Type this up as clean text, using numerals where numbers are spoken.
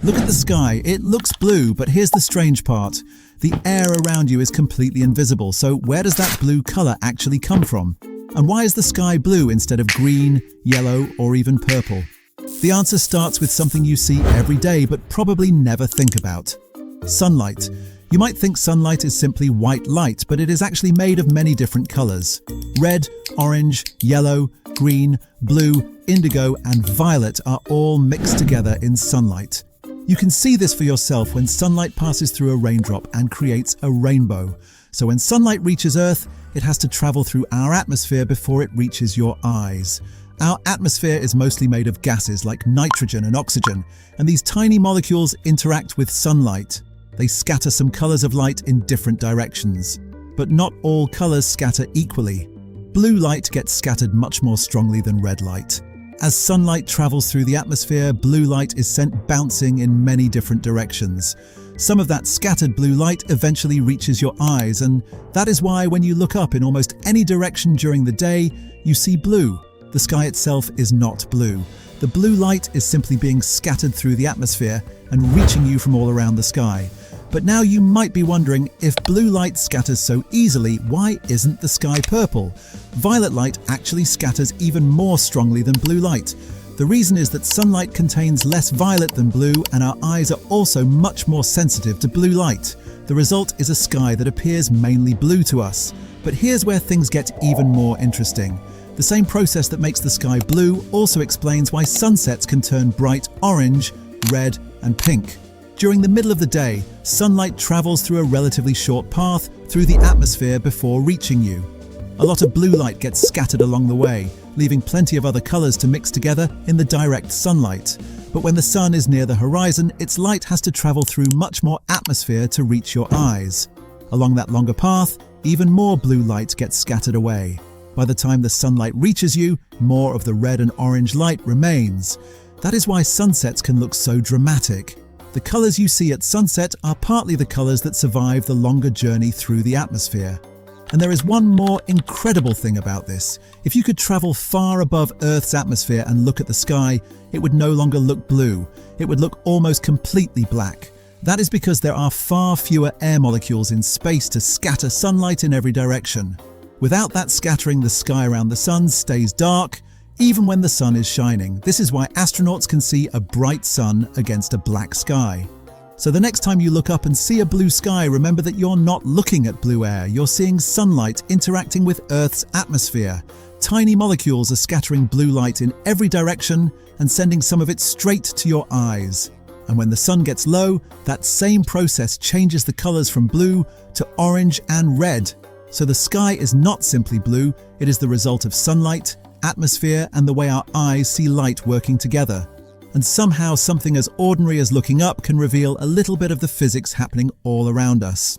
Look at the sky. It looks blue, but here's the strange part. The air around you is completely invisible, so where does that blue color actually come from? And why is the sky blue instead of green, yellow, or even purple? The answer starts with something you see every day but probably never think about. Sunlight. You might think sunlight is simply white light, but it is actually made of many different colors. Red, orange, yellow, green, blue, indigo, and violet are all mixed together in sunlight. You can see this for yourself when sunlight passes through a raindrop and creates a rainbow. So when sunlight reaches Earth, it has to travel through our atmosphere before it reaches your eyes. Our atmosphere is mostly made of gases like nitrogen and oxygen, and these tiny molecules interact with sunlight. They scatter some colors of light in different directions. But not all colors scatter equally. Blue light gets scattered much more strongly than red light. As sunlight travels through the atmosphere, blue light is sent bouncing in many different directions. Some of that scattered blue light eventually reaches your eyes, and that is why when you look up in almost any direction during the day, you see blue. The sky itself is not blue. The blue light is simply being scattered through the atmosphere and reaching you from all around the sky. But now you might be wondering, if blue light scatters so easily, why isn't the sky purple? Violet light actually scatters even more strongly than blue light. The reason is that sunlight contains less violet than blue, and our eyes are also much more sensitive to blue light. The result is a sky that appears mainly blue to us. But here's where things get even more interesting. The same process that makes the sky blue also explains why sunsets can turn bright orange, red, and pink. During the middle of the day, sunlight travels through a relatively short path through the atmosphere before reaching you. A lot of blue light gets scattered along the way, leaving plenty of other colors to mix together in the direct sunlight. But when the sun is near the horizon, its light has to travel through much more atmosphere to reach your eyes. Along that longer path, even more blue light gets scattered away. By the time the sunlight reaches you, more of the red and orange light remains. That is why sunsets can look so dramatic. The colors you see at sunset are partly the colors that survive the longer journey through the atmosphere. And there is one more incredible thing about this. If you could travel far above Earth's atmosphere and look at the sky, it would no longer look blue. It would look almost completely black. That is because there are far fewer air molecules in space to scatter sunlight in every direction. Without that scattering, the sky around the sun stays dark, even when the sun is shining. This is why astronauts can see a bright sun against a black sky. So the next time you look up and see a blue sky, remember that you're not looking at blue air. You're seeing sunlight interacting with Earth's atmosphere. Tiny molecules are scattering blue light in every direction and sending some of it straight to your eyes. And when the sun gets low, that same process changes the colors from blue to orange and red. So the sky is not simply blue, it is the result of sunlight, atmosphere, and the way our eyes see light working together. And somehow something as ordinary as looking up can reveal a little bit of the physics happening all around us.